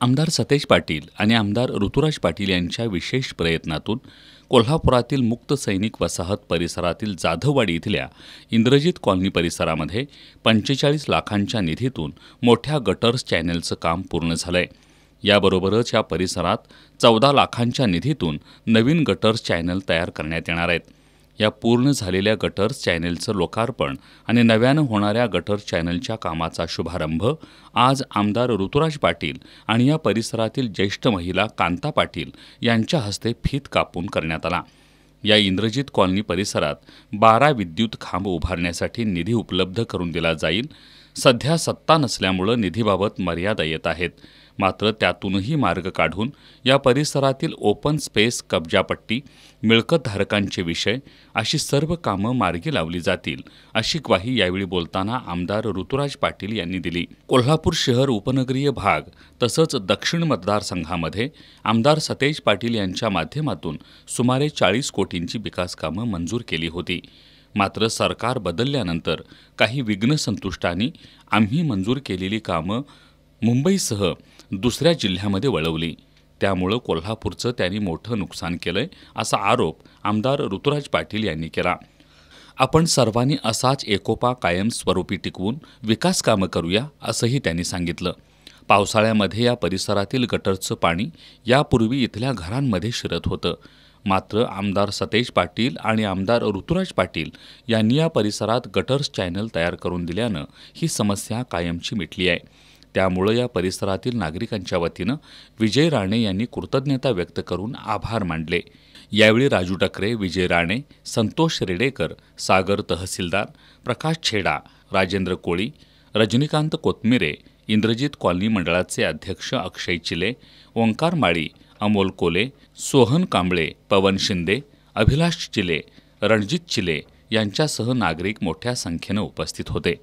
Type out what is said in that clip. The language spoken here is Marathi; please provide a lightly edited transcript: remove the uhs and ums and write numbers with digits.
आमदार सतेज पाटील आणि आमदार ऋतुराज पाटील यांच्या विशेष प्रयत्नातून कोल्हापुरातील मुक्त सैनिक वसाहत परिसरातील जाधववाडी इथल्या इंद्रजित कॉलनी परिसरामध्ये 45 लाखांच्या निधीतून मोठ्या गटर्स चॅनेलचं काम पूर्ण झालंय। याबरोबरच या परिसरात 14 लाखांच्या निधीतून नवीन गटर्स चॅनेल तयार करण्यात येणार आहेत। या पूर्ण झालेल्या गटर्स चॅनेलचं लोकार्पण आणि नव्यानं होणाऱ्या गटर्स चॅनेलच्या कामाचा शुभारंभ आज आमदार ऋतुराज पाटील आणि या परिसरातील ज्येष्ठ महिला कांता पाटील यांच्या हस्ते फीत कापून करण्यात आला। या इंद्रजित कॉलनी परिसरात 12 विद्युत खांब उभारण्यासाठी निधी उपलब्ध करून दिला जाईल। सध्या सत्ता नसल्यामुळे निधीबाबत मर्यादा येत आहेत, मात्र त्यातूनही मार्ग काढून या परिसरातील ओपन स्पेस, कब्जापट्टी, मिळकतधारकांचे विषय अशी सर्व कामं मार्गी लावली जातील, अशी ग्वाही यावेळी बोलताना आमदार ऋतुराज पाटील यांनी दिली। कोल्हापूर शहर उपनगरीय भाग तसंच दक्षिण मतदारसंघामध्ये आमदार सतेज पाटील यांच्या माध्यमातून सुमारे 40 कोटींची विकास कामं मंजूर केली होती। मात्र सरकार बदलल्यानंतर काही विघ्नसंतुष्टांनी आम्ही मंजूर केलेली कामं मुंबईसह दुसऱ्या जिल्ह्यामध्ये वळवली, त्यामुळं कोल्हापूरचं त्यांनी मोठं नुकसान केलंय, असा आरोप आमदार ऋतुराज पाटील यांनी केला। आपण सर्वांनी असाच एकोपा कायमस्वरूपी टिकवून विकास कामं करूया, असंही त्यांनी सांगितलं। पावसाळ्यामध्ये या परिसरातील गटरचं पाणी यापूर्वी इथल्या घरांमध्ये शिरत होतं, मात्र आमदार सतेज पाटील आणि आमदार ऋतुराज पाटील यांनी या परिसरात गटर्स चॅनल तयार करून दिल्यानं ही समस्या कायमची मिटली आहे। त्यामुळे या परिसरातील नागरिकांच्या वतीनं विजय राणे यांनी कृतज्ञता व्यक्त करून आभार मानले। यावेळी राजू टकरे, विजय राणे, संतोष रेडेकर, सागर तहसीलदार, प्रकाश छेडा, राजेंद्र कोळी, रजनीकांत कोथमिरे, इंद्रजित कॉलनी मंडळाचे अध्यक्ष अक्षय चिले, ओंकार माळी, अमोल कोले, सोहन कांबळे, पवन शिंदे, अभिलाष चिले, रणजित चिले यांच्यासह नागरिक मोठ्या संख्येनं उपस्थित होते।